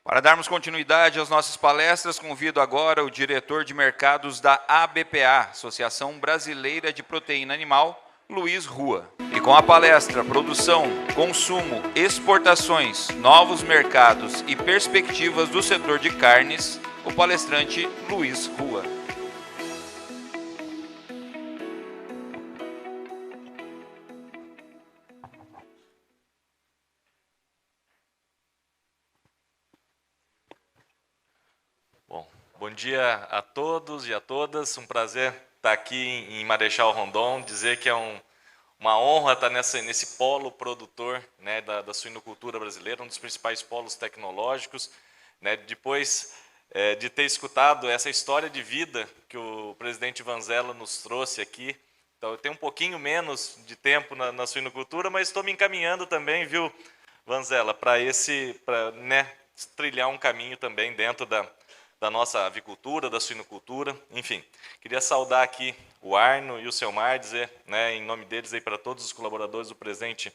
Para darmos continuidade às nossas palestras, convido agora o diretor de mercados da ABPA, Associação Brasileira de Proteína Animal, Luiz Rua. E com a palestra Produção, Consumo, Exportações, Novos Mercados e Perspectivas do Setor de Carnes, o palestrante Luiz Rua. Bom dia a todos e a todas, um prazer estar aqui em Marechal Rondon, dizer que é uma honra estar nesse polo produtor, né, da suinocultura brasileira, um dos principais polos tecnológicos, né, depois de ter escutado essa história de vida que o presidente Vanzella nos trouxe aqui. Então eu tenho um pouquinho menos de tempo na suinocultura, mas estou me encaminhando também, viu, Vanzella, para né, trilhar um caminho também dentro da nossa avicultura, da suinocultura, enfim. Queria saudar aqui o Arno e o Selmar, dizer, né, em nome deles, para todos os colaboradores do Presente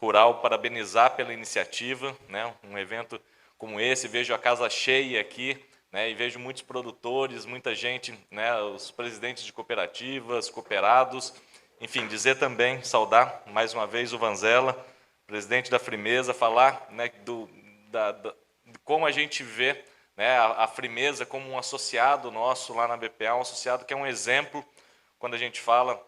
Rural, parabenizar pela iniciativa, né, um evento como esse, vejo a casa cheia aqui, né, e vejo muitos produtores, muita gente, né, os presidentes de cooperativas, cooperados, enfim, dizer também, saudar mais uma vez o Vanzella, presidente da Frimeza, falar, né, de como a gente vê, né, a Frimeza como um associado nosso lá na BPA, um associado que é um exemplo quando a gente fala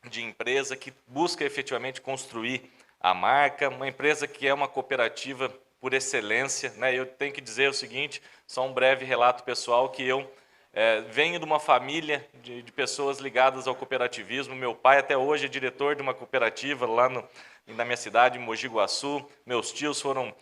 de empresa que busca efetivamente construir a marca, uma empresa que é uma cooperativa por excelência, né? Eu tenho que dizer o seguinte, só um breve relato pessoal, que eu venho de uma família de pessoas ligadas ao cooperativismo. Meu pai até hoje é diretor de uma cooperativa lá na minha cidade, em Mogi Guaçu. Meus tios foram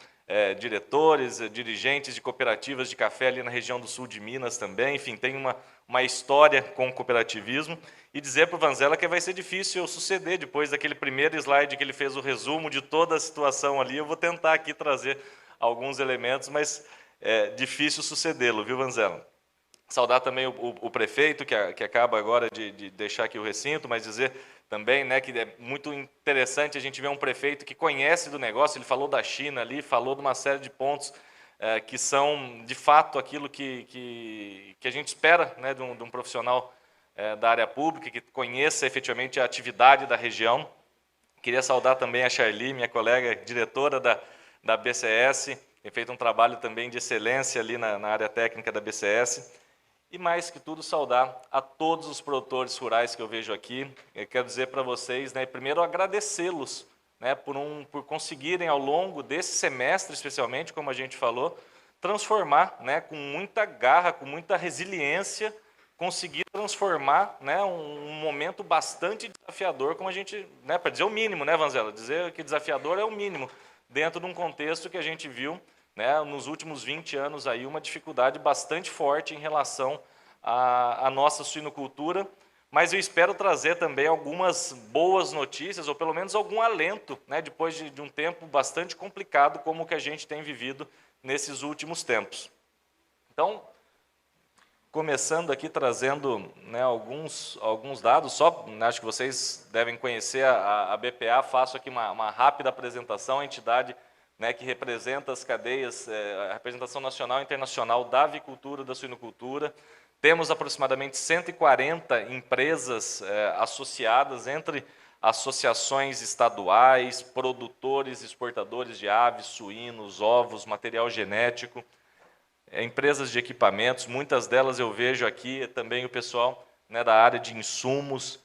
diretores, dirigentes de cooperativas de café ali na região do sul de Minas também. Enfim, tem uma história com o cooperativismo. E dizer para o Vanzella que vai ser difícil eu suceder depois daquele primeiro slide que ele fez o resumo de toda a situação ali. Eu vou tentar aqui trazer alguns elementos, mas é difícil sucedê-lo, viu, Vanzella? Saudar também o prefeito, que acaba agora de deixar aqui o recinto, mas dizer também, né, que é muito interessante a gente ver um prefeito que conhece do negócio. Ele falou da China ali, falou de uma série de pontos que são, de fato, aquilo que a gente espera, né, de um profissional da área pública, que conheça efetivamente a atividade da região. Queria saudar também a Charly, minha colega, diretora da BCS, tem feito um trabalho também de excelência ali na área técnica da BCS. E mais que tudo, saudar a todos os produtores rurais que eu vejo aqui. Eu quero dizer para vocês, né, primeiro agradecê-los, né, por conseguirem, ao longo desse semestre, especialmente, como a gente falou, transformar, né, com muita garra, com muita resiliência, conseguir transformar, né, um momento bastante desafiador, como a gente, né, para dizer o mínimo, né, Vanzella? Dizer que desafiador é o mínimo, dentro de um contexto que a gente viu, né, nos últimos 20 anos, aí, uma dificuldade bastante forte em relação à nossa suinocultura, mas eu espero trazer também algumas boas notícias, ou pelo menos algum alento, né, depois de um tempo bastante complicado como o que a gente tem vivido nesses últimos tempos. Então, começando aqui trazendo, né, alguns dados, só acho que vocês devem conhecer a BPA, faço aqui uma rápida apresentação, a entidade, né, que representa as cadeias, a representação nacional e internacional da avicultura, da suinocultura. Temos aproximadamente 140 empresas associadas, entre associações estaduais, produtores, exportadores de aves, suínos, ovos, material genético, empresas de equipamentos. Muitas delas eu vejo aqui também o pessoal, né, da área de insumos,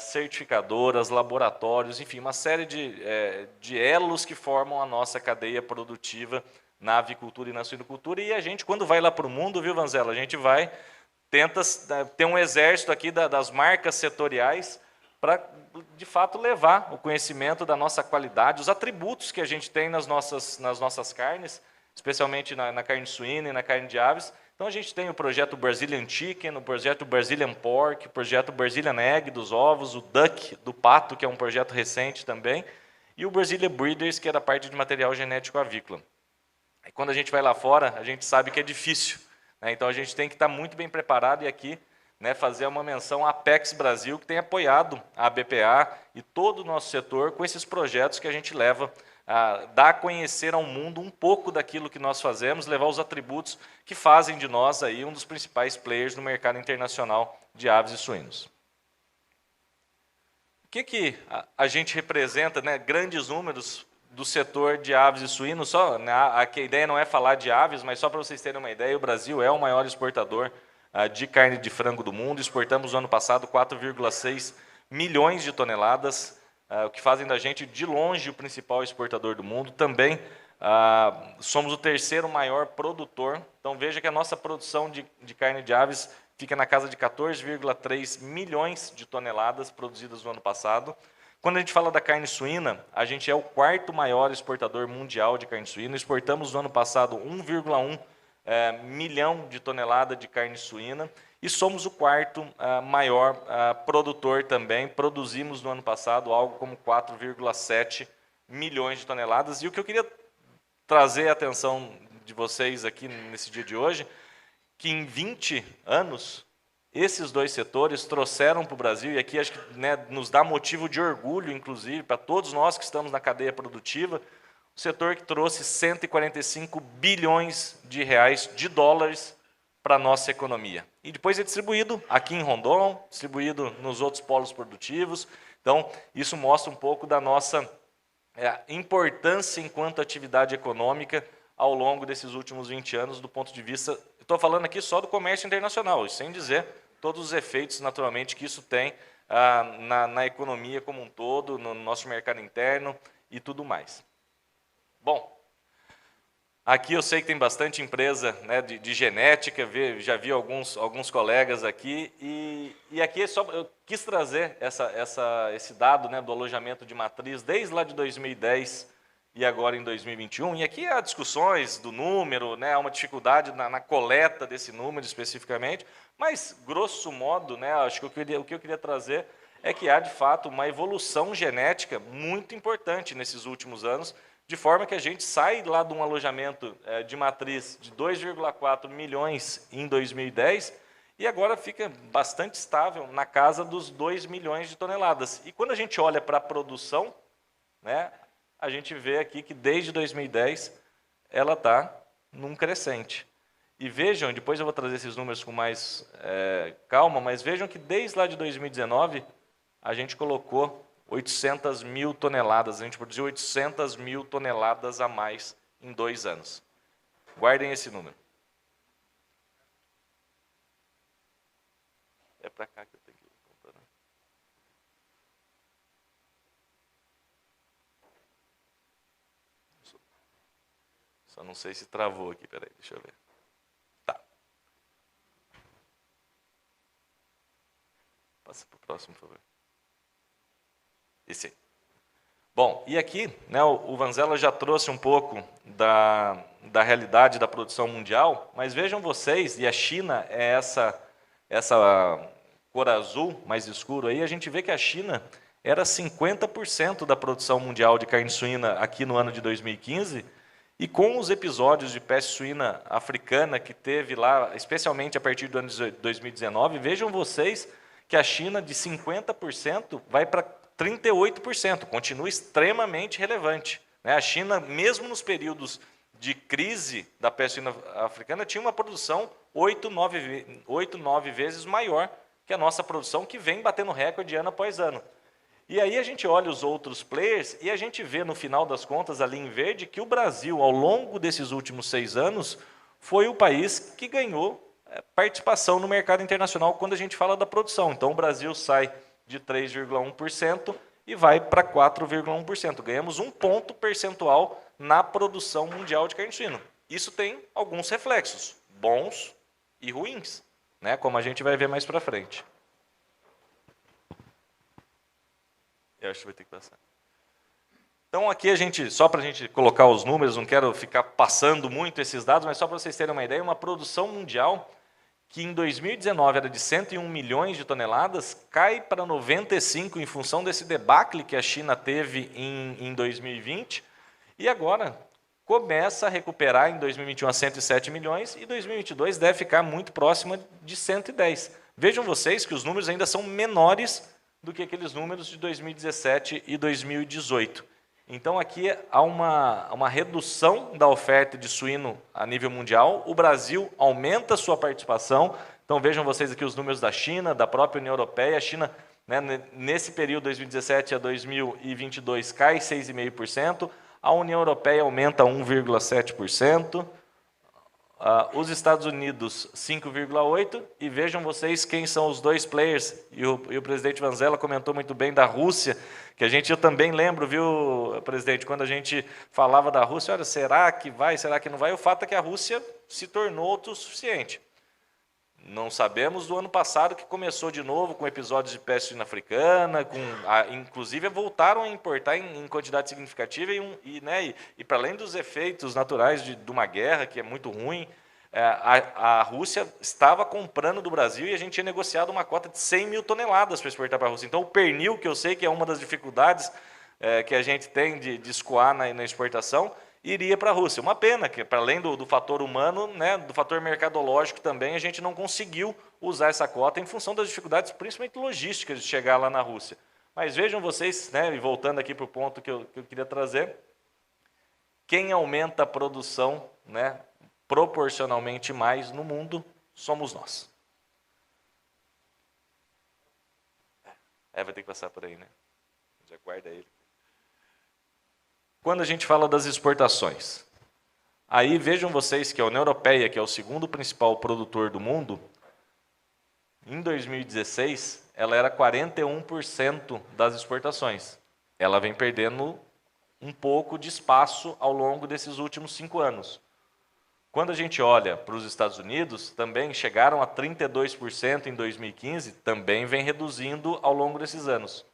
certificadoras, laboratórios, enfim, uma série de elos que formam a nossa cadeia produtiva na avicultura e na suinocultura. E a gente, quando vai lá para o mundo, viu, Vanzella, a gente tenta ter um exército aqui das marcas setoriais para, de fato, levar o conhecimento da nossa qualidade, os atributos que a gente tem nas nossas carnes, especialmente na carne suína e na carne de aves. Então, a gente tem o projeto Brazilian Chicken, o projeto Brazilian Pork, o projeto Brazilian Egg dos ovos, o Duck do pato, que é um projeto recente também, e o Brazilian Breeders, que é da parte de material genético avícola. E quando a gente vai lá fora, a gente sabe que é difícil, né? Então, a gente tem que estar muito bem preparado e aqui, né, fazer uma menção à Apex Brasil, que tem apoiado a BPA e todo o nosso setor com esses projetos que a gente leva dar a conhecer ao mundo um pouco daquilo que nós fazemos, levar os atributos que fazem de nós aí um dos principais players no mercado internacional de aves e suínos. O que a gente representa, né, grandes números do setor de aves e suínos? Só, né, aqui a ideia não é falar de aves, mas só para vocês terem uma ideia, o Brasil é o maior exportador de carne de frango do mundo. Exportamos no ano passado 4,6 milhões de toneladas, o que fazem da gente, de longe, o principal exportador do mundo. Também somos o terceiro maior produtor. Então, veja que a nossa produção de carne de aves fica na casa de 14,3 milhões de toneladas produzidas no ano passado. Quando a gente fala da carne suína, a gente é o quarto maior exportador mundial de carne suína. Exportamos no ano passado 1,1 milhão de toneladas de carne suína e somos o quarto maior produtor também. Produzimos no ano passado algo como 4,7 milhões de toneladas. E o que eu queria trazer a atenção de vocês aqui nesse dia de hoje, que em 20 anos, esses dois setores trouxeram para o Brasil, e aqui acho que, né, nos dá motivo de orgulho, inclusive, para todos nós que estamos na cadeia produtiva, o setor que trouxe 145 bilhões de reais, de dólares, para a nossa economia. E depois é distribuído aqui em Rondon, distribuído nos outros polos produtivos. Então, isso mostra um pouco da nossa importância enquanto atividade econômica ao longo desses últimos 20 anos, do ponto de vista... Estou falando aqui só do comércio internacional, sem dizer todos os efeitos, naturalmente, que isso tem na economia como um todo, no nosso mercado interno e tudo mais. Bom, aqui eu sei que tem bastante empresa, né, de genética, já vi alguns colegas aqui, e aqui eu quis trazer esse dado, né, do alojamento de matriz desde lá de 2010 e agora em 2021, e aqui há discussões do número, né, há uma dificuldade na coleta desse número especificamente, mas, grosso modo, né, acho que o que eu queria trazer é que há, de fato, uma evolução genética muito importante nesses últimos anos, de forma que a gente sai lá de um alojamento de matriz de 2,4 milhões em 2010 e agora fica bastante estável na casa dos 2 milhões de toneladas. E quando a gente olha para a produção, né, a gente vê aqui que desde 2010 ela está num crescente. E vejam, depois eu vou trazer esses números com mais calma, mas vejam que desde lá de 2019 a gente colocou 800 mil toneladas, a gente produziu 800 mil toneladas a mais em 2 anos. Guardem esse número. É para cá que eu tenho que contar, né? Só não sei se travou aqui, peraí, deixa eu ver. Tá. Passa para o próximo, por favor. Esse aí. Bom, e aqui, né, o Vanzella já trouxe um pouco da realidade da produção mundial, mas vejam vocês, e a China é essa cor azul mais escuro aí, a gente vê que a China era 50% da produção mundial de carne suína aqui no ano de 2015, e com os episódios de peste suína africana que teve lá, especialmente a partir do ano de 2019, vejam vocês que a China de 50% vai para 38%, continua extremamente relevante. A China, mesmo nos períodos de crise da peste suína africana, tinha uma produção 8, 9 vezes maior que a nossa produção, que vem batendo recorde ano após ano. E aí a gente olha os outros players e a gente vê, no final das contas, ali em verde, que o Brasil, ao longo desses últimos 6 anos, foi o país que ganhou participação no mercado internacional quando a gente fala da produção. Então, o Brasil sai de 3,1% e vai para 4,1%. Ganhamos 1 ponto percentual na produção mundial de carne suína. Isso tem alguns reflexos, bons e ruins, né, como a gente vai ver mais para frente. Eu acho que vai ter que passar. Então, aqui a gente, só para a gente colocar os números, não quero ficar passando muito esses dados, mas só para vocês terem uma ideia, uma produção mundial que em 2019 era de 101 milhões de toneladas, cai para 95 em função desse debacle que a China teve em 2020, e agora começa a recuperar em 2021 a 107 milhões, e 2022 deve ficar muito próxima de 110. Vejam vocês que os números ainda são menores do que aqueles números de 2017 e 2018. Então, aqui há uma redução da oferta de suíno a nível mundial. O Brasil aumenta a sua participação. Então, vejam vocês aqui os números da China, da própria União Europeia. A China, né, nesse período, 2017 a 2022, cai 6,5%. A União Europeia aumenta 1,7%. Os Estados Unidos, 5,8%. E vejam vocês quem são os dois players. E o presidente Vanzella comentou muito bem da Rússia, que eu também lembro, viu, presidente, quando a gente falava da Rússia, olha, será que vai, será que não vai? O fato é que a Rússia se tornou autossuficiente. Não sabemos do ano passado, que começou de novo com episódios de peste suína africana, inclusive voltaram a importar em quantidade significativa, e para além dos efeitos naturais de uma guerra, que é muito ruim, a Rússia estava comprando do Brasil e a gente tinha negociado uma cota de 100 mil toneladas para exportar para a Rússia. Então, o pernil, que eu sei que é uma das dificuldades que a gente tem de escoar na exportação, iria para a Rússia. Uma pena, que para além do fator humano, né, do fator mercadológico também, a gente não conseguiu usar essa cota em função das dificuldades, principalmente logísticas, de chegar lá na Rússia. Mas vejam vocês, né, e voltando aqui para o ponto que eu queria trazer, quem aumenta a produção, né, proporcionalmente mais no mundo, somos nós. Vai ter que passar por aí, né? Já guarda ele. Quando a gente fala das exportações, aí vejam vocês que a União Europeia, que é o segundo principal produtor do mundo, em 2016, ela era 41% das exportações. Ela vem perdendo um pouco de espaço ao longo desses últimos 5 anos. Quando a gente olha para os Estados Unidos, também chegaram a 32% em 2015, também vem reduzindo ao longo desses anos.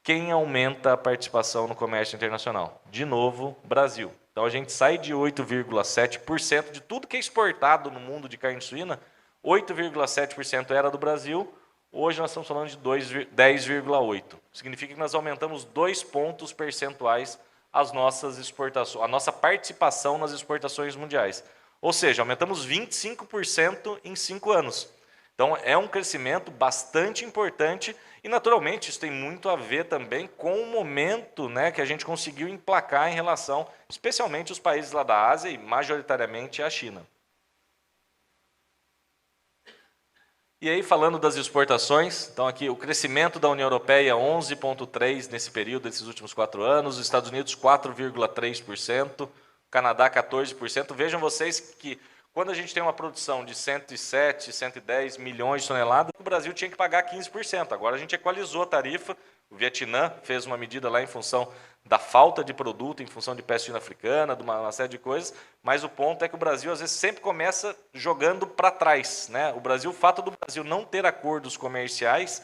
Quem aumenta a participação no comércio internacional? De novo, Brasil. Então, a gente sai de 8,7% de tudo que é exportado no mundo de carne suína, 8,7% era do Brasil, hoje nós estamos falando de 10,8%. Significa que nós aumentamos 2 pontos percentuais as nossas exportações, a nossa participação nas exportações mundiais. Ou seja, aumentamos 25% em 5 anos. Então, é um crescimento bastante importante e, naturalmente, isso tem muito a ver também com o momento, né, que a gente conseguiu emplacar em relação, especialmente, os países lá da Ásia e, majoritariamente, a China. E aí, falando das exportações, então aqui o crescimento da União Europeia, 11,3% nesse período, desses últimos 4 anos, os Estados Unidos, 4,3%, Canadá, 14%. Vejam vocês que, quando a gente tem uma produção de 107, 110 milhões de toneladas, o Brasil tinha que pagar 15%. Agora a gente equalizou a tarifa, o Vietnã fez uma medida lá em função da falta de produto, em função de peste suína africana, de uma série de coisas, mas o ponto é que o Brasil, às vezes, sempre começa jogando para trás, né? O fato do Brasil não ter acordos comerciais,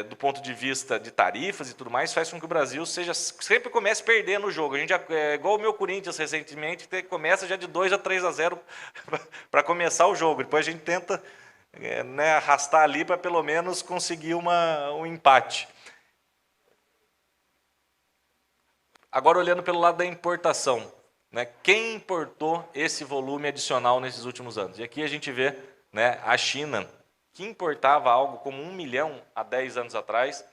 do ponto de vista de tarifas e tudo mais, faz com que o Brasil sempre comece perdendo o jogo. A gente igual o meu Corinthians recentemente, que começa já de 2-3-0 para começar o jogo. Depois a gente tenta arrastar ali para pelo menos conseguir um empate. Agora, olhando pelo lado da importação, né, quem importou esse volume adicional nesses últimos anos? E aqui a gente vê, né, a China, que importava algo como 1 milhão há 10 anos atrás,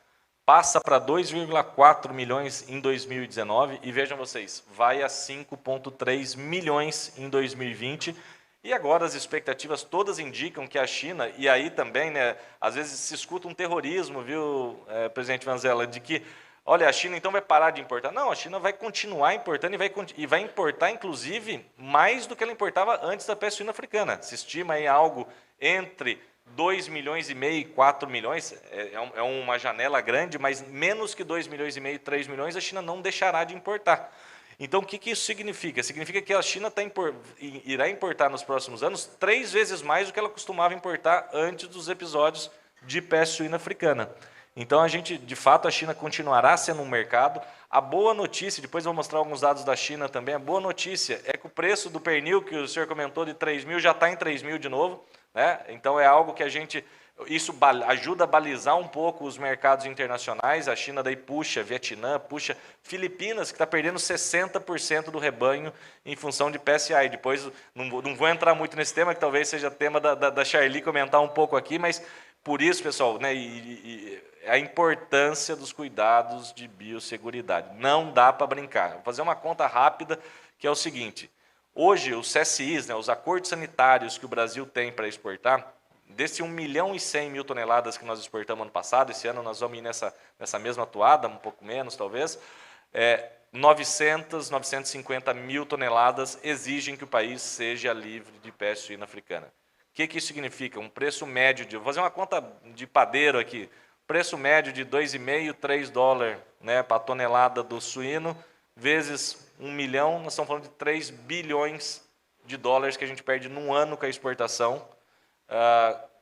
passa para 2,4 milhões em 2019, e vejam vocês, vai a 5,3 milhões em 2020, e agora as expectativas todas indicam que a China, e aí também, né, às vezes se escuta um terrorismo, viu, presidente Vanzella, de que, olha, a China então vai parar de importar. Não, a China vai continuar importando e vai importar, inclusive, mais do que ela importava antes da peste suína africana. Se estima aí algo entre 2,5 milhões e 4 milhões, é uma janela grande, mas menos que 2,5 milhões e 3 milhões a China não deixará de importar. Então, o que isso significa? Significa que a China irá importar nos próximos anos 3 vezes mais do que ela costumava importar antes dos episódios de peste suína africana. Então, de fato, a China continuará sendo um mercado. A boa notícia, depois eu vou mostrar alguns dados da China também, a boa notícia é que o preço do pernil, que o senhor comentou, de 3 mil, já está em 3 mil de novo. Né? Então, é algo que isso ajuda a balizar um pouco os mercados internacionais. A China daí puxa, Vietnã puxa, Filipinas, que está perdendo 60% do rebanho em função de PSA. E depois, não vou entrar muito nesse tema, que talvez seja tema da Charlie comentar um pouco aqui, mas por isso, pessoal, né, a importância dos cuidados de biosseguridade. Não dá para brincar. Vou fazer uma conta rápida, que é o seguinte. Hoje, os CSIs, né, os acordos sanitários que o Brasil tem para exportar, desse 1.100.000 toneladas que nós exportamos ano passado, esse ano nós vamos ir nessa mesma toada, um pouco menos talvez, 950 mil toneladas exigem que o país seja livre de peste suína africana. O que isso significa? Um preço médio vou fazer uma conta de padeiro aqui, preço médio de 2,5, 3 dólares, né, para a tonelada do suíno, vezes 1 milhão, nós estamos falando de 3 bilhões de dólares que a gente perde num ano com a exportação,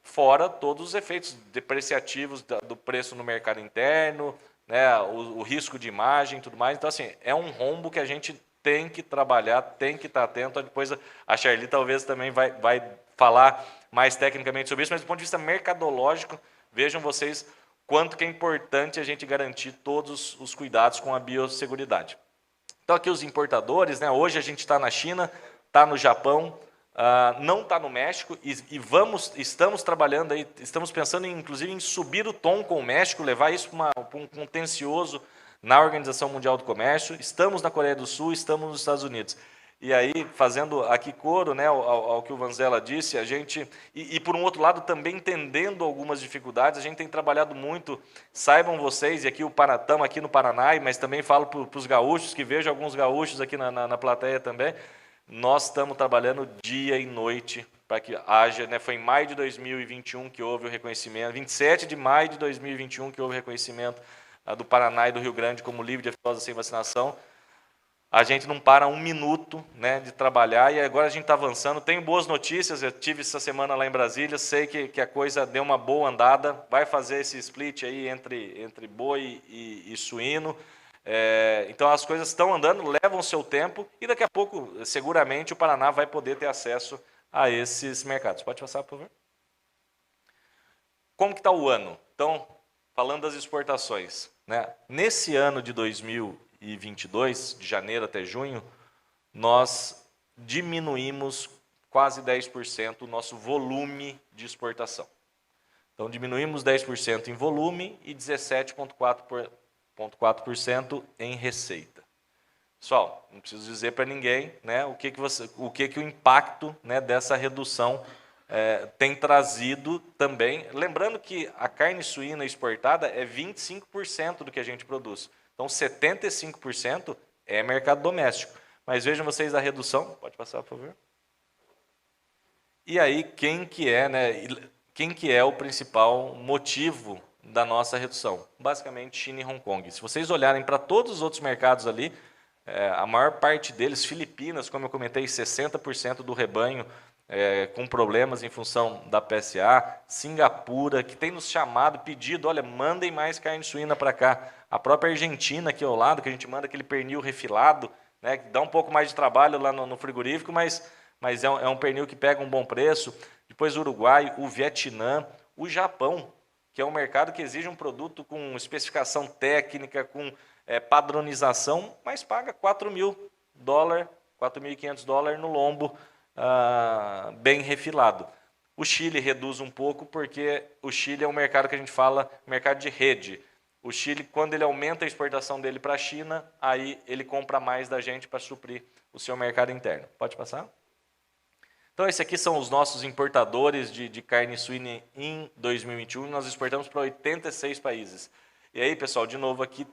fora todos os efeitos depreciativos do preço no mercado interno, né, o risco de imagem e tudo mais. Então, assim, é um rombo que a gente tem que trabalhar, tem que estar atento. Depois a Charly talvez também vai falar mais tecnicamente sobre isso, mas do ponto de vista mercadológico, vejam vocês quanto que é importante a gente garantir todos os cuidados com a biosseguridade. Então, aqui os importadores, né, hoje a gente está na China, está no Japão, não está no México, estamos trabalhando aí, estamos pensando inclusive em subir o tom com o México, levar isso para um contencioso na Organização Mundial do Comércio. Estamos na Coreia do Sul, estamos nos Estados Unidos. E aí, fazendo aqui coro, né, ao que o Vanzella disse, a gente, e por um outro lado também entendendo algumas dificuldades, a gente tem trabalhado muito, saibam vocês, e aqui estamos aqui no Paraná, mas também falo para os gaúchos, que vejo alguns gaúchos aqui na plateia também, nós estamos trabalhando dia e noite para que haja, né, foi em maio de 2021 que houve o reconhecimento, 27 de maio de 2021 que houve o reconhecimento do Paraná e do Rio Grande como livre de aftosa sem vacinação. A gente não para um minuto, né, de trabalhar, e agora a gente está avançando. Tenho boas notícias, eu tive essa semana lá em Brasília, sei que a coisa deu uma boa andada, vai fazer esse split aí entre boi e suíno. Então as coisas estão andando, levam o seu tempo, e daqui a pouco, seguramente, o Paraná vai poder ter acesso a esses mercados. Pode passar, por favor? Como que está o ano? Então, falando das exportações, né? Nesse ano de 2022, de janeiro até junho, nós diminuímos quase 10% o nosso volume de exportação. Então, diminuímos 10% em volume e 17,4% em receita. Pessoal, não preciso dizer para ninguém, né, o que o impacto, né, dessa redução tem trazido também. Lembrando que a carne suína exportada é 25% do que a gente produz. Então, 75% é mercado doméstico. Mas vejam vocês a redução. Pode passar, por favor. E aí, quem que é o principal motivo da nossa redução? Basicamente, China e Hong Kong. Se vocês olharem para todos os outros mercados ali, a maior parte deles, Filipinas, como eu comentei, 60% do rebanho com problemas em função da PSA, Singapura, que tem nos chamado, pedido, olha, mandem mais carne suína para cá. A própria Argentina, aqui ao lado, que a gente manda aquele pernil refilado, né, que dá um pouco mais de trabalho lá no frigorífico, mas é um pernil que pega um bom preço. Depois o Uruguai, o Vietnã, o Japão, que é um mercado que exige um produto com especificação técnica, com padronização, mas paga $4.000, $4.500 no lombo, bem refilado. O Chile reduz um pouco, porque o Chile é um mercado que a gente fala, mercado de rede. O Chile, quando ele aumenta a exportação dele para a China, aí ele compra mais da gente para suprir o seu mercado interno. Pode passar? Então, esses aqui são os nossos importadores de carne suína em 2021. Nós exportamos para 86 países. E aí, pessoal, de novo aqui,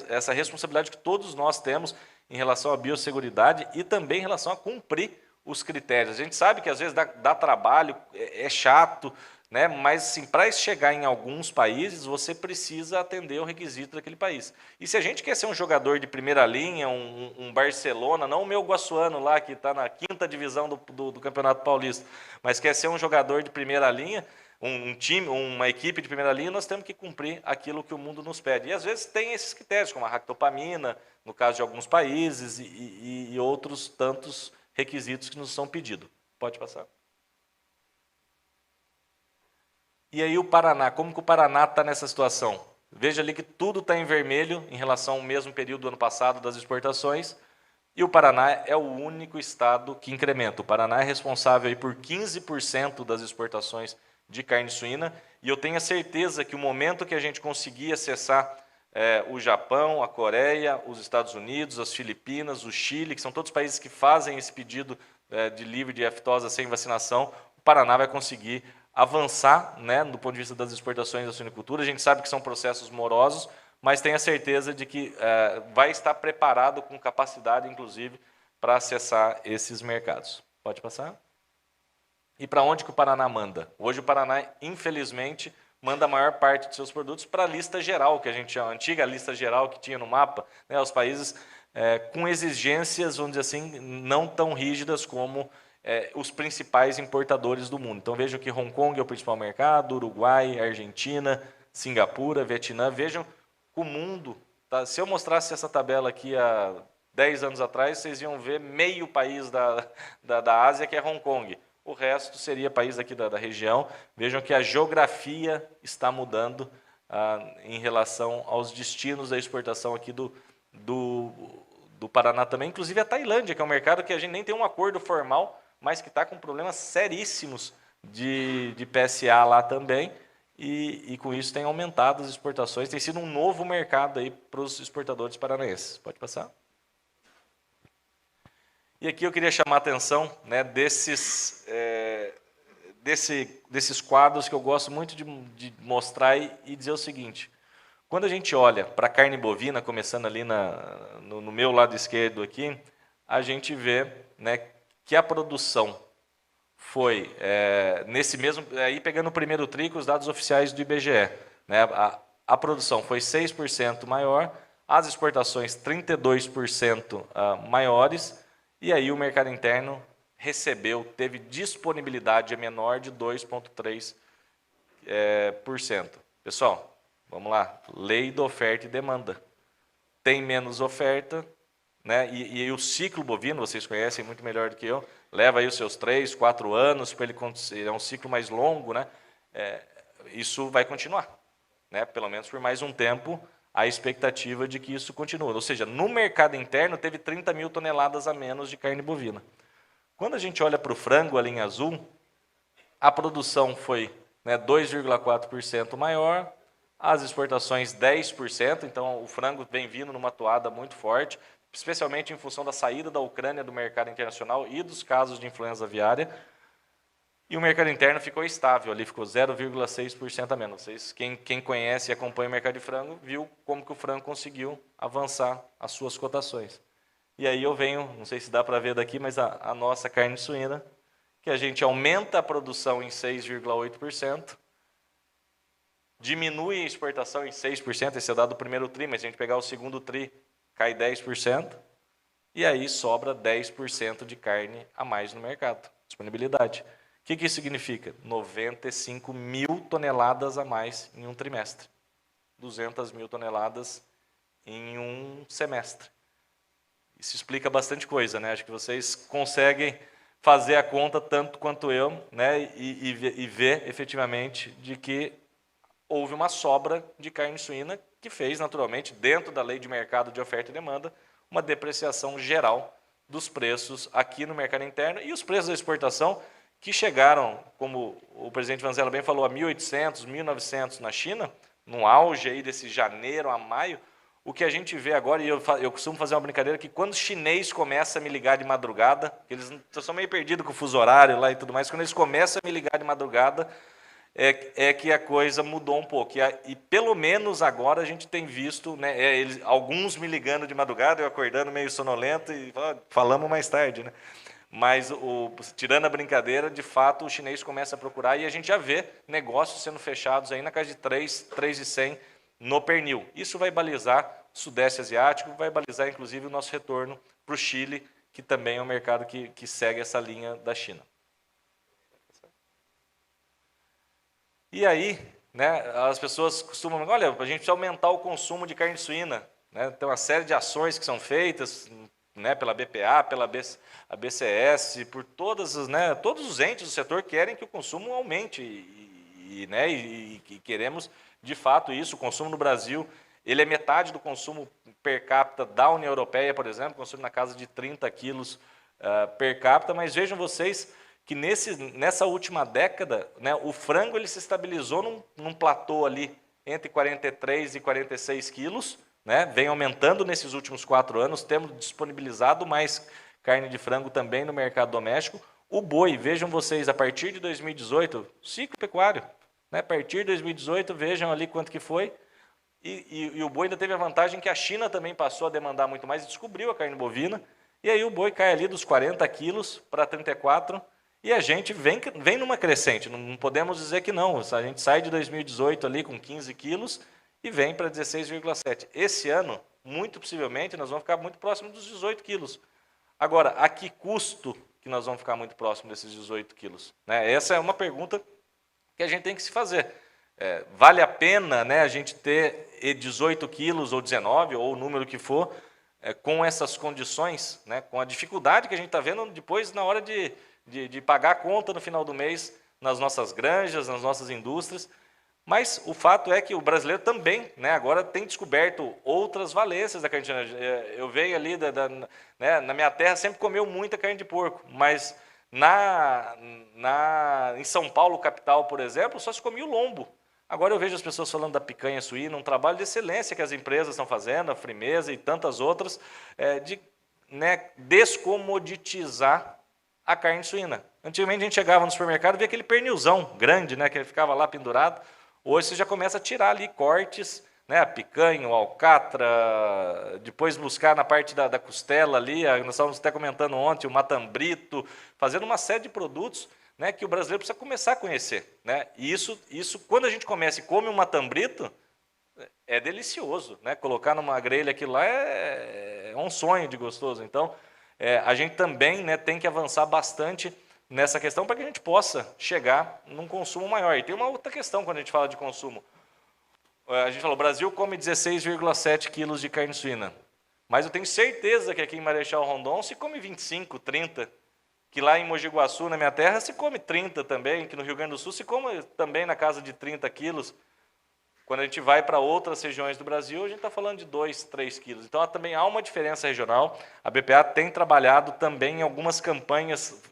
essa responsabilidade que todos nós temos em relação à biosseguridade e também em relação a cumprir os critérios. A gente sabe que às vezes dá trabalho, é chato, né? Mas assim, para chegar em alguns países, você precisa atender o requisito daquele país. E se a gente quer ser um jogador de primeira linha, um Barcelona, não o meu Guassuano lá, que está na 5ª divisão do Campeonato Paulista, mas quer ser um jogador de primeira linha, uma equipe de primeira linha, nós temos que cumprir aquilo que o mundo nos pede. E às vezes tem esses critérios, como a ractopamina, no caso de alguns países, e outros tantos requisitos que nos são pedidos. Pode passar. E aí o Paraná, como que o Paraná está nessa situação? Veja ali que tudo está em vermelho em relação ao mesmo período do ano passado das exportações, e o Paraná é o único estado que incrementa. O Paraná é responsável aí por 15% das exportações de carne suína, e eu tenho a certeza que o momento que a gente conseguir acessar o Japão, a Coreia, os Estados Unidos, as Filipinas, o Chile, que são todos países que fazem esse pedido de livre de aftosa sem vacinação, o Paraná vai conseguir avançar, né, do ponto de vista das exportações da suinicultura. A gente sabe que são processos morosos, mas tenho a certeza de que vai estar preparado com capacidade, inclusive, para acessar esses mercados. Pode passar? E para onde que o Paraná manda? Hoje o Paraná, infelizmente, manda a maior parte de seus produtos para a lista geral, que a gente chama, a antiga lista geral que tinha no mapa, né, os países com exigências, vamos dizer assim, não tão rígidas como os principais importadores do mundo. Então vejam que Hong Kong é o principal mercado, Uruguai, Argentina, Singapura, Vietnã. Vejam que o mundo, tá? Se eu mostrasse essa tabela aqui há 10 anos atrás, vocês iam ver meio país da Ásia, que é Hong Kong. O resto seria país aqui da região. Vejam que a geografia está mudando em relação aos destinos da exportação aqui do Paraná também. Inclusive a Tailândia, que é um mercado que a gente nem tem um acordo formal, mas que está com problemas seríssimos de PSA lá também. E com isso tem aumentado as exportações. Tem sido um novo mercado aí para os exportadores paranaenses. Pode passar? E aqui eu queria chamar a atenção, né, desses quadros que eu gosto muito de mostrar e dizer o seguinte: quando a gente olha para a carne bovina, começando ali no meu lado esquerdo aqui, a gente vê, né, que a produção foi, nesse mesmo, aí pegando o primeiro tri, os dados oficiais do IBGE, né, a produção foi 6% maior, as exportações 32% maiores, e aí o mercado interno teve disponibilidade menor de 2,3%. Pessoal, vamos lá, lei da oferta e demanda. Tem menos oferta, né? E o ciclo bovino, vocês conhecem muito melhor do que eu, leva aí os seus 3, 4 anos, para ele é um ciclo mais longo, né? Isso vai continuar, né? Pelo menos por mais um tempo, a expectativa de que isso continue. Ou seja, no mercado interno teve 30 mil toneladas a menos de carne bovina. Quando a gente olha para o frango, ali em azul, a produção foi, né, 2,4% maior, as exportações 10%, então o frango vem vindo numa toada muito forte, especialmente em função da saída da Ucrânia do mercado internacional e dos casos de influenza aviária. E o mercado interno ficou estável, ali ficou 0,6% a menos. Vocês, quem conhece e acompanha o mercado de frango, viu como que o frango conseguiu avançar as suas cotações. E aí eu venho, não sei se dá para ver daqui, mas a nossa carne suína, que a gente aumenta a produção em 6,8%, diminui a exportação em 6%, esse é o dado do primeiro tri, mas se a gente pegar o segundo tri, cai 10%, e aí sobra 10% de carne a mais no mercado, disponibilidade. O que isso significa? 95 mil toneladas a mais em um trimestre. 200 mil toneladas em um semestre. Isso explica bastante coisa, né? Acho que vocês conseguem fazer a conta tanto quanto eu, né? E ver efetivamente de que houve uma sobra de carne suína que fez, naturalmente, dentro da lei de mercado de oferta e demanda, uma depreciação geral dos preços aqui no mercado interno e os preços da exportação que chegaram, como o presidente Vanzella bem falou, a 1.800, 1.900 na China, no auge aí desse janeiro a maio. O que a gente vê agora, e eu costumo fazer uma brincadeira, que quando o chinês começa a me ligar de madrugada, eles são meio perdidos com o fuso horário lá e tudo mais, quando eles começam a me ligar de madrugada, é que a coisa mudou um pouco. E pelo menos agora a gente tem visto, né, alguns me ligando de madrugada, eu acordando meio sonolento e falamos mais tarde, né? Mas, tirando a brincadeira, de fato, o chinês começa a procurar e a gente já vê negócios sendo fechados aí na casa de 3,100 no pernil. Isso vai balizar o Sudeste Asiático, vai balizar, inclusive, o nosso retorno para o Chile, que também é um mercado que segue essa linha da China. E aí, né, as pessoas costumam, olha, a gente precisa aumentar o consumo de carne suína, né? Tem uma série de ações que são feitas, né, pela BPA, pela BCS, por todos os entes do setor querem que o consumo aumente e queremos de fato isso. O consumo no Brasil, ele é metade do consumo per capita da União Europeia, por exemplo, consumo na casa de 30 quilos per capita, mas vejam vocês que nessa última década, né, o frango ele se estabilizou num platô ali entre 43 e 46 quilos, né, vem aumentando nesses últimos 4 anos, temos disponibilizado mais carne de frango também no mercado doméstico. O boi, vejam vocês, a partir de 2018, ciclo pecuário, né, a partir de 2018, vejam ali quanto que foi, e o boi ainda teve a vantagem que a China também passou a demandar muito mais e descobriu a carne bovina, e aí o boi cai ali dos 40 quilos para 34, e a gente vem numa crescente, não podemos dizer que não. A gente sai de 2018 ali com 15 quilos e vem para 16,7. Esse ano, muito possivelmente, nós vamos ficar muito próximo dos 18 quilos. Agora, a que custo que nós vamos ficar muito próximo desses 18 quilos? Né? Essa é uma pergunta que a gente tem que se fazer. Vale a pena, né, a gente ter 18 quilos ou 19, ou o número que for, com essas condições, né, com a dificuldade que a gente está vendo depois na hora de pagar a conta no final do mês, nas nossas granjas, nas nossas indústrias. Mas o fato é que o brasileiro também, né, agora tem descoberto outras valências da carne de soja. Eu venho ali, né, na minha terra sempre comeu muita carne de porco, mas em São Paulo, capital, por exemplo, só se comia o lombo. Agora eu vejo as pessoas falando da picanha suína, um trabalho de excelência que as empresas estão fazendo, a Frimeza e tantas outras, de, né, descomoditizar a carne suína. Antigamente a gente chegava no supermercado e via aquele pernilzão grande, né, que ficava lá pendurado. Hoje você já começa a tirar ali cortes, né, a picanha, o alcatra, depois buscar na parte da costela ali, nós estávamos até comentando ontem, o matambrito, fazendo uma série de produtos, né, que o brasileiro precisa começar a conhecer. Né? E isso, quando a gente começa e come um matambrito, é delicioso. Né? Colocar numa grelha aquilo lá é um sonho de gostoso. Então, a gente também, né, tem que avançar bastante nessa questão para que a gente possa chegar num consumo maior. E tem uma outra questão quando a gente fala de consumo. A gente falou, o Brasil come 16,7 quilos de carne suína. Mas eu tenho certeza que aqui em Marechal Rondon se come 25, 30. Que lá em Mogi Guaçu, na minha terra, se come 30 também. Que no Rio Grande do Sul se come também na casa de 30 quilos. Quando a gente vai para outras regiões do Brasil, a gente está falando de 2, 3 quilos. Então, também há uma diferença regional. A BPA tem trabalhado também em algumas campanhas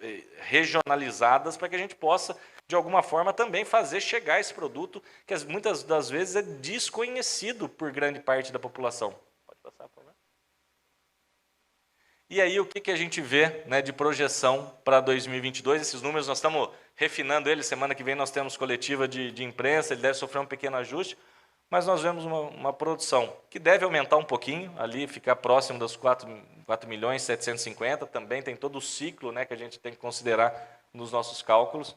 regionalizadas para que a gente possa, de alguma forma, também fazer chegar esse produto que muitas das vezes é desconhecido por grande parte da população. Pode passar, por favor. E aí, o que a gente vê, né, de projeção para 2022? Esses números nós estamos refinando eles. Semana que vem nós temos coletiva de imprensa, ele deve sofrer um pequeno ajuste, mas nós vemos uma produção que deve aumentar um pouquinho, ali ficar próximo dos 4.750.000, também tem todo o ciclo, né, que a gente tem que considerar nos nossos cálculos.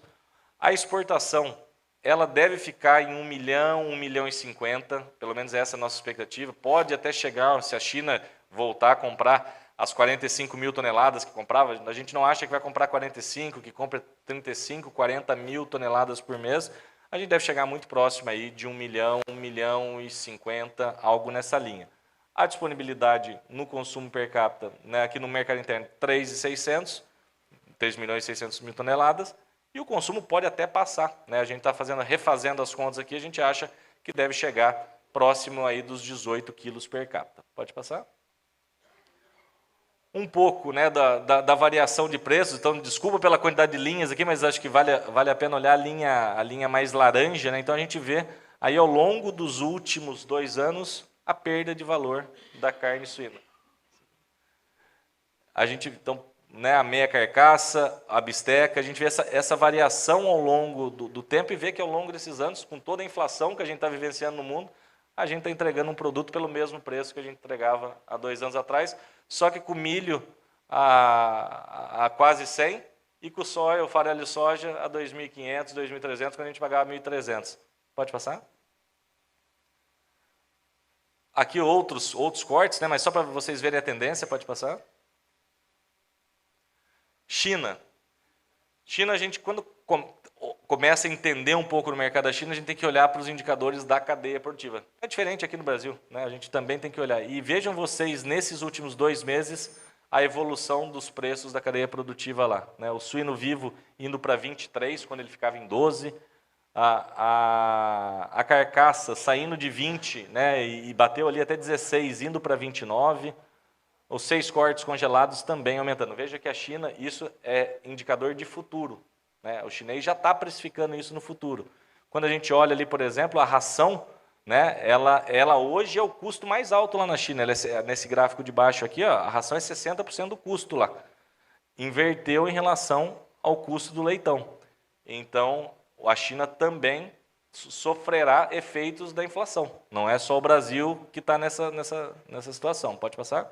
A exportação, ela deve ficar em 1 milhão, 1 milhão e 50, pelo menos essa é a nossa expectativa. Pode até chegar, se a China voltar a comprar as 45 mil toneladas que comprava, a gente não acha que vai comprar 45, que compra 35, 40 mil toneladas por mês, a gente deve chegar muito próximo aí de 1 milhão, 1 milhão e 50, algo nessa linha. A disponibilidade no consumo per capita, né, aqui no mercado interno, 3.600, 3 milhões e 600 mil toneladas, e o consumo pode até passar. Né, a gente está refazendo as contas aqui, a gente acha que deve chegar próximo aí dos 18 quilos per capita. Pode passar? Um pouco, né, da variação de preços, então desculpa pela quantidade de linhas aqui, mas acho que vale a pena olhar a linha mais laranja, né? Então a gente vê aí ao longo dos últimos 2 anos a perda de valor da carne suína. A gente, então, né, a meia carcaça, a bisteca, a gente vê essa variação ao longo do tempo e vê que ao longo desses anos, com toda a inflação que a gente está vivenciando no mundo, a gente está entregando um produto pelo mesmo preço que a gente entregava há 2 anos atrás, só que com milho a quase 100 e com soja, o farelo de soja a 2.500, 2.300, quando a gente pagava 1.300. Pode passar? Aqui outros cortes, né, mas só para vocês verem a tendência, pode passar? China. China, a gente, quando começa a entender um pouco no mercado da China, a gente tem que olhar para os indicadores da cadeia produtiva. É diferente aqui no Brasil, né? A gente também tem que olhar. E vejam vocês, nesses últimos 2 meses, a evolução dos preços da cadeia produtiva lá. Né? O suíno vivo indo para 23, quando ele ficava em 12. A carcaça saindo de 20, né? E bateu ali até 16, indo para 29. Os 6 cortes congelados também aumentando. Veja que a China, isso é indicador de futuro, né? O chinês já está precificando isso no futuro. Quando a gente olha ali, por exemplo, a ração, né, ela hoje é o custo mais alto lá na China. Nesse gráfico de baixo aqui, ó, a ração é 60% do custo lá. Inverteu em relação ao custo do leitão. Então, a China também sofrerá efeitos da inflação. Não é só o Brasil que está nessa situação. Pode passar?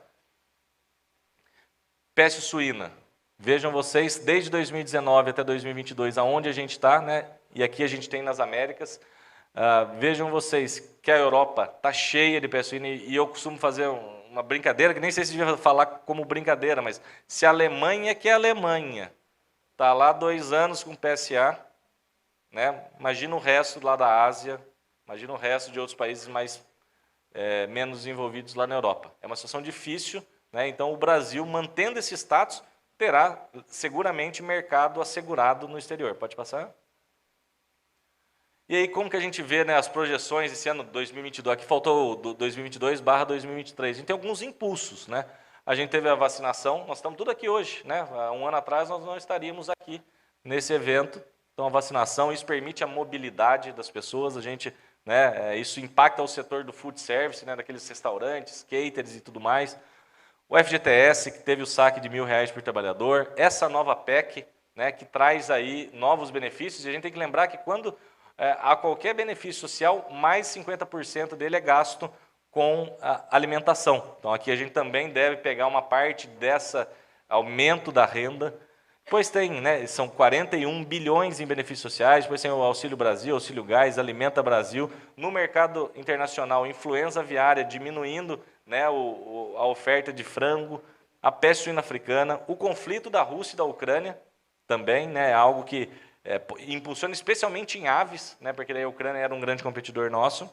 Peste suína. Vejam vocês, desde 2019 até 2022, aonde a gente está, né? E aqui a gente tem nas Américas. Vejam vocês que a Europa está cheia de peste suína, e eu costumo fazer uma brincadeira, que nem sei se devia falar como brincadeira, mas se a Alemanha, que é a Alemanha, está lá 2 anos com PSA, né? Imagina o resto lá da Ásia, imagina o resto de outros países menos desenvolvidos lá na Europa. É uma situação difícil, né? Então o Brasil, mantendo esse status, terá seguramente mercado assegurado no exterior. Pode passar? E aí, como que a gente vê, né, as projeções esse ano 2022? Aqui faltou 2022/2023. A gente tem alguns impulsos, né? A gente teve a vacinação, nós estamos tudo aqui hoje, né? Há um ano atrás nós não estaríamos aqui nesse evento. Então a vacinação, isso permite a mobilidade das pessoas, a gente, né, isso impacta o setor do food service, né, daqueles restaurantes, caters e tudo mais. O FGTS, que teve o saque de R$ 1.000 por trabalhador, essa nova PEC, né, que traz aí novos benefícios, e a gente tem que lembrar que quando há qualquer benefício social, mais 50% dele é gasto com a alimentação. Então aqui a gente também deve pegar uma parte desse aumento da renda. Depois tem, né, são 41 bilhões em benefícios sociais, depois tem o Auxílio Brasil, Auxílio Gás, Alimenta Brasil. No mercado internacional, influenza aviária diminuindo, né, a oferta de frango, a peste suína africana, o conflito da Rússia e da Ucrânia também, né, algo que impulsiona especialmente em aves, né, porque daí a Ucrânia era um grande competidor nosso.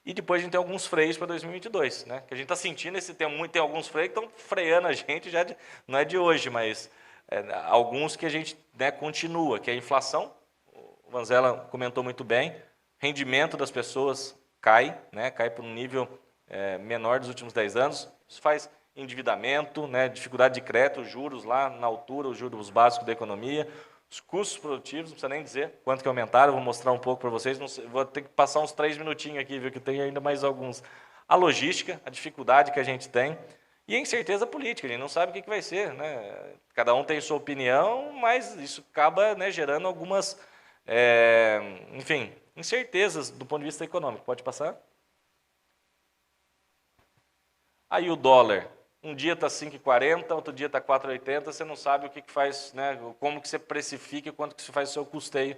E depois a gente tem alguns freios para 2022, né, que a gente está sentindo, tem alguns freios que estão freando a gente, não é de hoje, mas alguns que a gente, né, continua, que é a inflação, o Vanzella comentou muito bem, rendimento das pessoas cai, né, cai para um nível menor dos últimos 10 anos, isso faz endividamento, né, dificuldade de crédito, juros lá na altura, os juros básicos da economia, os custos produtivos, não precisa nem dizer quanto que aumentaram, vou mostrar um pouco para vocês, não sei, vou ter que passar uns 3 minutinhos aqui, viu, que tem ainda mais alguns. A logística, a dificuldade que a gente tem, e a incerteza política, a gente não sabe o que vai ser, né? Cada um tem sua opinião, mas isso acaba, né, gerando algumas, enfim, incertezas do ponto de vista econômico. Pode passar? Aí o dólar, um dia está 5,40, outro dia está 4,80, você não sabe o que faz, né, como que você precifica e quanto que você faz o seu custeio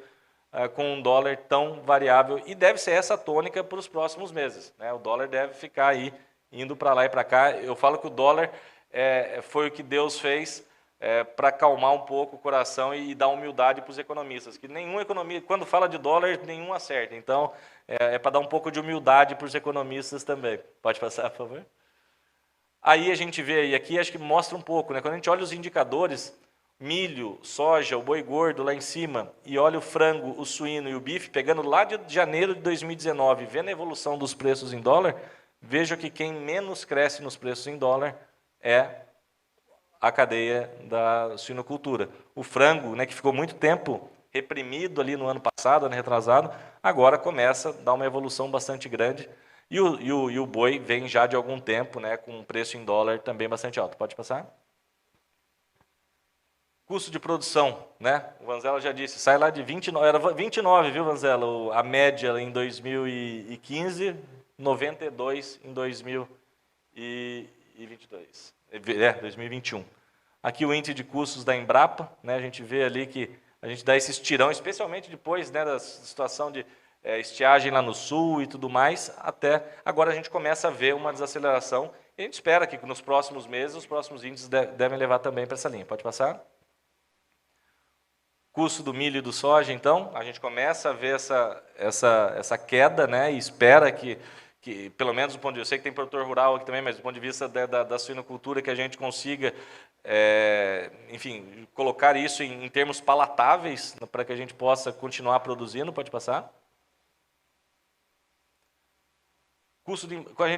com um dólar tão variável, e deve ser essa tônica para os próximos meses, né? O dólar deve ficar aí, indo para lá e para cá. Eu falo que o dólar foi o que Deus fez para acalmar um pouco o coração e dar humildade para os economistas, que nenhum economista, quando fala de dólar, nenhum acerta. Então, para dar um pouco de humildade para os economistas também. Pode passar, por favor? Aí a gente vê, e aqui acho que mostra um pouco, né? Quando a gente olha os indicadores, milho, soja, o boi gordo lá em cima, e olha o frango, o suíno e o bife, pegando lá de janeiro de 2019, vendo a evolução dos preços em dólar, veja que quem menos cresce nos preços em dólar é a cadeia da suinocultura. O frango, né, que ficou muito tempo reprimido ali no ano passado, ano retrasado, agora começa a dar uma evolução bastante grande. E o boi vem já de algum tempo, né, com um preço em dólar também bastante alto. Pode passar? Custo de produção, né? O Vanzella já disse, sai lá de 29, era 29, viu, Vanzella? A média em 2015, 92 em 2022. 2021. Aqui o índice de custos da Embrapa, né? A gente vê ali que a gente dá esse estirão, especialmente depois, né, da situação de estiagem lá no sul e tudo mais, até agora a gente começa a ver uma desaceleração, e a gente espera que nos próximos meses os próximos índices devem levar também para essa linha. Pode passar? Custo do milho e do soja, então, a gente começa a ver essa queda, né, e espera que pelo menos do ponto de vista, eu sei que tem produtor rural aqui também, mas do ponto de vista da suinocultura, que a gente consiga, enfim, colocar isso em termos palatáveis, para que a gente possa continuar produzindo. Pode passar?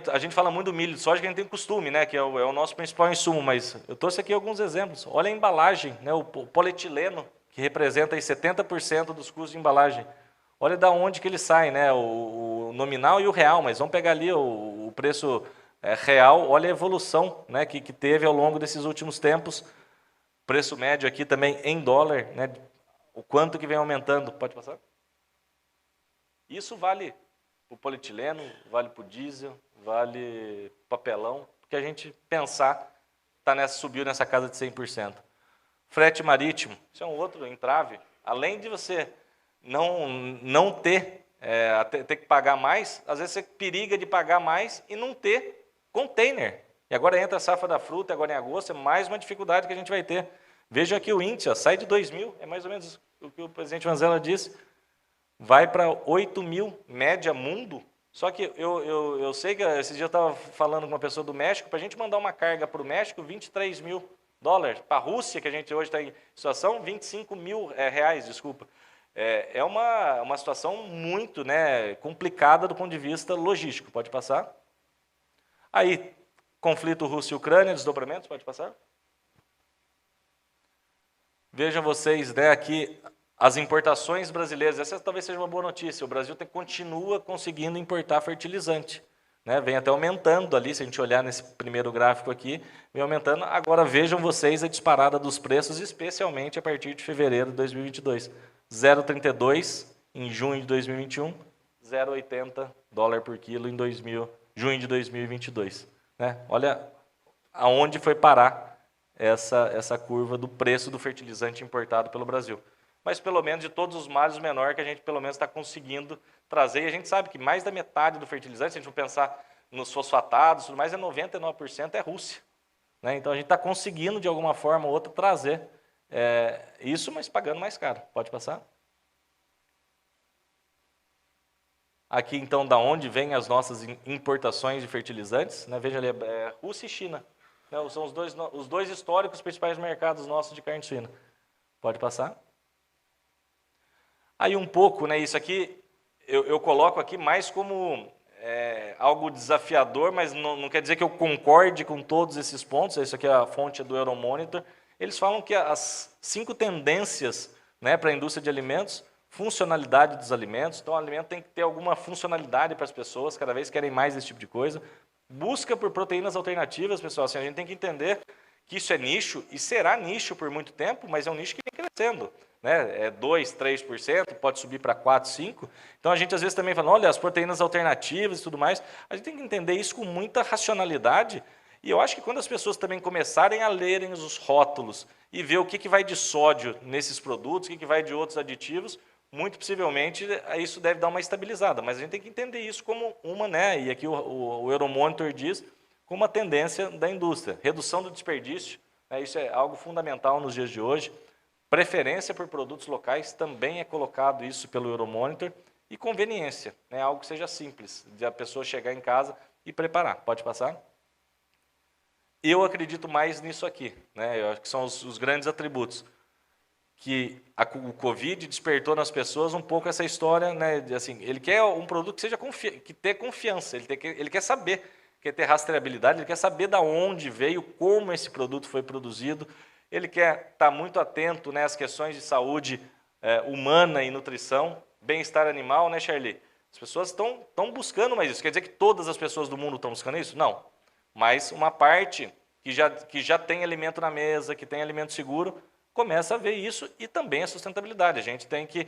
a gente fala muito do milho de soja, que a gente tem costume, né, que é o nosso principal insumo, mas eu trouxe aqui alguns exemplos. Olha a embalagem, né, o polietileno, que representa aí 70% dos custos de embalagem. Olha da onde que ele sai, né, o nominal e o real, mas vamos pegar ali o preço real, olha a evolução, né, que teve ao longo desses últimos tempos. Preço médio aqui também em dólar, né, o quanto que vem aumentando. Pode passar? Isso vale para o polietileno, vale para o diesel, vale papelão, porque a gente pensar, subiu nessa casa de 100%. Frete marítimo, isso é um outro entrave. Além de você não ter que pagar mais, às vezes você periga de pagar mais e não ter container. E agora entra a safra da fruta, agora em agosto, é mais uma dificuldade que a gente vai ter. Veja aqui o índice, sai de 2.000, é mais ou menos o que o presidente Vanzella disse, vai para 8.000, média mundo. Só que eu sei que esse dia eu estava falando com uma pessoa do México, para a gente mandar uma carga para o México, $23.000. Para a Rússia, que a gente hoje está em situação, R$25.000, desculpa. É uma situação muito, né, complicada do ponto de vista logístico. Pode passar? Aí, conflito Rússia e Ucrânia, desdobramentos, pode passar? Vejam vocês, né, aqui as importações brasileiras, essa talvez seja uma boa notícia, o Brasil continua conseguindo importar fertilizante, né, vem até aumentando ali, se a gente olhar nesse primeiro gráfico aqui, vem aumentando. Agora vejam vocês a disparada dos preços, especialmente a partir de fevereiro de 2022. 0,32 em junho de 2021, 0,80 dólar por quilo em junho de 2022. Né? Olha aonde foi parar essa curva do preço do fertilizante importado pelo Brasil. Mas pelo menos de todos os males, o menor que a gente pelo menos está conseguindo trazer. E a gente sabe que mais da metade do fertilizante, se a gente for pensar nos fosfatados, tudo mais, 99% é Rússia. Né? Então a gente está conseguindo de alguma forma ou outra trazer isso, mas pagando mais caro. Pode passar? Aqui então da onde vêm as nossas importações de fertilizantes, né? Veja ali, Rússia e China. Né? São os dois históricos principais mercados nossos de carne suína. Pode passar? Aí um pouco, né, isso aqui eu coloco aqui mais como algo desafiador, mas não quer dizer que eu concorde com todos esses pontos. Isso aqui é a fonte do Euromonitor. Eles falam que as 5 tendências, né, para a indústria de alimentos, funcionalidade dos alimentos. Então, o alimento tem que ter alguma funcionalidade para as pessoas, cada vez querem mais esse tipo de coisa. Busca por proteínas alternativas, pessoal. Assim, a gente tem que entender que isso é nicho, e será nicho por muito tempo, mas é um nicho que vem crescendo. Né? 2%, 3%, pode subir para 4%, 5%. Então, a gente às vezes também fala, olha, as proteínas alternativas e tudo mais. A gente tem que entender isso com muita racionalidade. E eu acho que quando as pessoas também começarem a lerem os rótulos e ver o que vai de sódio nesses produtos, o que vai de outros aditivos, muito possivelmente isso deve dar uma estabilizada. Mas a gente tem que entender isso como uma, né? E aqui o Euromonitor diz, como uma tendência da indústria. Redução do desperdício, né? Isso é algo fundamental nos dias de hoje. Preferência por produtos locais, também é colocado isso pelo Euromonitor. E conveniência, né? Algo que seja simples, de a pessoa chegar em casa e preparar. Pode passar? Eu acredito mais nisso aqui, né? Eu acho que são os grandes atributos. Que o Covid despertou nas pessoas um pouco essa história, né? De, assim, ele quer um produto que seja que tenha confiança, ele quer saber, quer ter rastreabilidade, ele quer saber de onde veio, como esse produto foi produzido, ele quer estar muito atento, né, às questões de saúde humana e nutrição, bem-estar animal, né, Charlie? As pessoas estão buscando mais isso. Quer dizer que todas as pessoas do mundo estão buscando isso? Não. Mas uma parte que já tem alimento na mesa, que tem alimento seguro, começa a ver isso e também a sustentabilidade. A gente tem que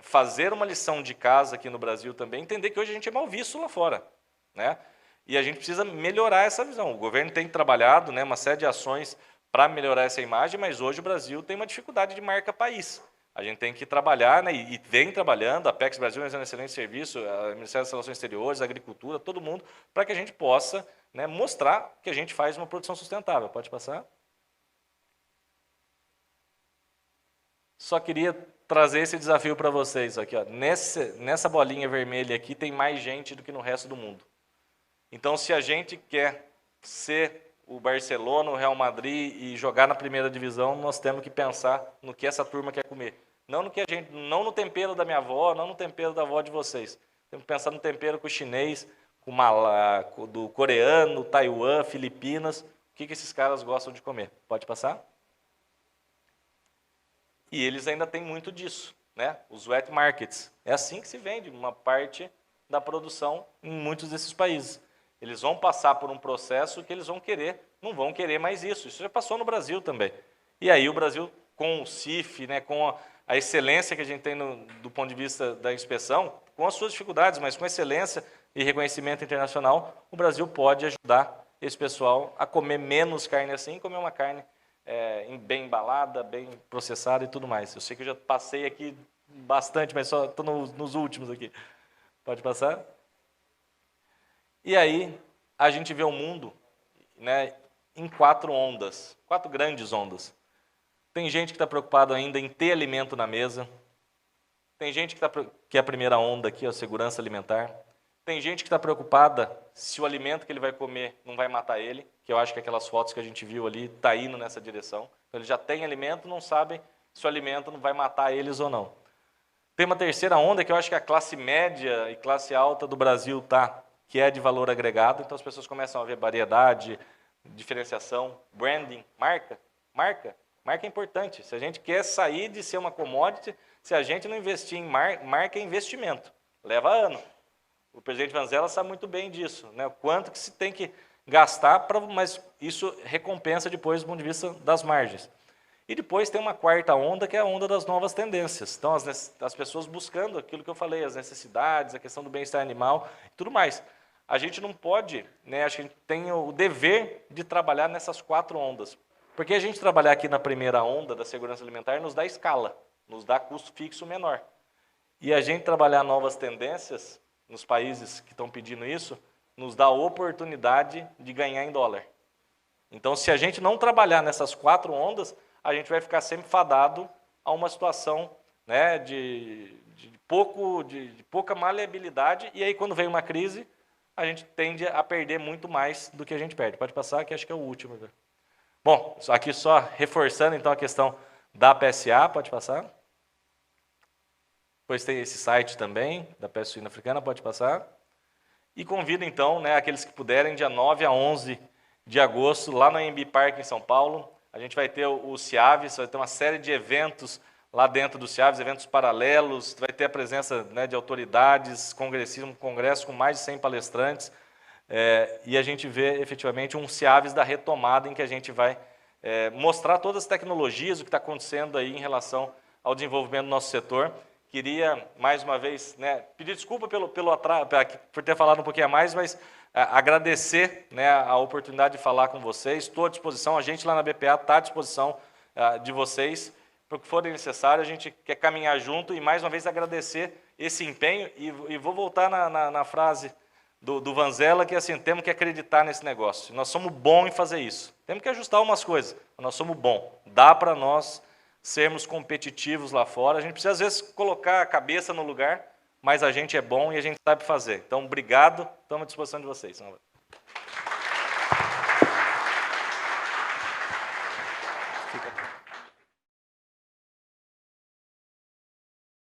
fazer uma lição de casa aqui no Brasil também, entender que hoje a gente é mal visto lá fora. Né? E a gente precisa melhorar essa visão. O governo tem trabalhado, né, uma série de ações para melhorar essa imagem, mas hoje o Brasil tem uma dificuldade de marca país. A gente tem que trabalhar, né, e vem trabalhando, a Apex Brasil fazendo um excelente serviço, o Ministério das Relações Exteriores, a Agricultura, todo mundo, para que a gente possa, né, mostrar que a gente faz uma produção sustentável. Pode passar? Só queria trazer esse desafio para vocês aqui, ó. Nessa bolinha vermelha aqui tem mais gente do que no resto do mundo. Então, se a gente quer ser o Barcelona, o Real Madrid e jogar na primeira divisão, nós temos que pensar no que essa turma quer comer. Não no tempero da minha avó, não no tempero da avó de vocês. Temos que pensar no tempero que o chinês, do coreano, Taiwan, Filipinas. O que esses caras gostam de comer? Pode passar? E eles ainda têm muito disso, né? Os wet markets. É assim que se vende uma parte da produção em muitos desses países. Eles vão passar por um processo que eles vão querer, não vão querer mais isso. Isso já passou no Brasil também. E aí o Brasil, com o CIF, né, com a excelência que a gente tem do ponto de vista da inspeção, com as suas dificuldades, mas com excelência e reconhecimento internacional, o Brasil pode ajudar esse pessoal a comer menos carne assim, comer uma carne bem embalada, bem processada e tudo mais. Eu sei que eu já passei aqui bastante, mas só estou nos últimos aqui. Pode passar? E aí a gente vê o mundo, né, em 4 ondas, 4 grandes ondas. Tem gente que está preocupado ainda em ter alimento na mesa. Tem gente que é a primeira onda aqui, a segurança alimentar. Tem gente que está preocupada se o alimento que ele vai comer não vai matar ele, que eu acho que aquelas fotos que a gente viu ali está indo nessa direção. Então, eles já têm alimento, não sabem se o alimento não vai matar eles ou não. Tem uma terceira onda que eu acho que a classe média e classe alta do Brasil está, que é de valor agregado. Então, as pessoas começam a ver variedade, diferenciação, branding, marca. Marca é importante. Se a gente quer sair de ser uma commodity, se a gente não investir em marca é investimento. Leva ano. O presidente Vanzella sabe muito bem disso, né? O quanto que se tem que gastar, mas isso recompensa depois do ponto de vista das margens. E depois tem uma quarta onda, que é a onda das novas tendências. Então, as pessoas buscando aquilo que eu falei, as necessidades, a questão do bem-estar animal e tudo mais. A gente não pode, né, acho que a gente tem o dever de trabalhar nessas 4 ondas. Porque a gente trabalhar aqui na primeira onda da segurança alimentar nos dá escala, nos dá custo fixo menor. E a gente trabalhar novas tendências nos países que estão pedindo isso, nos dá a oportunidade de ganhar em dólar. Então, se a gente não trabalhar nessas 4 ondas, a gente vai ficar sempre fadado a uma situação, né, de pouca maleabilidade, e aí quando vem uma crise, a gente tende a perder muito mais do que a gente perde. Pode passar, que acho que é o último. Bom, aqui só reforçando então a questão da PSA, pode passar. Depois tem esse site também, da peste suína africana, pode passar. E convido então, né, aqueles que puderem, dia 9 a 11 de agosto, lá no AMB Park em São Paulo. A gente vai ter o CIAVES, vai ter uma série de eventos lá dentro do CIAVES, eventos paralelos, vai ter a presença, né, de autoridades, congressismo, congresso com mais de 100 palestrantes, e a gente vê efetivamente um CIAVES da retomada, em que a gente vai mostrar todas as tecnologias, o que está acontecendo aí em relação ao desenvolvimento do nosso setor. Queria, mais uma vez, né, pedir desculpa por ter falado um pouquinho a mais, mas agradecer, né, a oportunidade de falar com vocês. Estou à disposição, a gente lá na BPA está à disposição de vocês, para o que for necessário, a gente quer caminhar junto e, mais uma vez, agradecer esse empenho. E vou voltar na frase do Vanzella, que assim, temos que acreditar nesse negócio. Nós somos bons em fazer isso. Temos que ajustar umas coisas, mas nós somos bons. Dá para nós sermos competitivos lá fora. A gente precisa, às vezes, colocar a cabeça no lugar, mas a gente é bom e a gente sabe fazer. Então, obrigado. Estamos à disposição de vocês. Fica.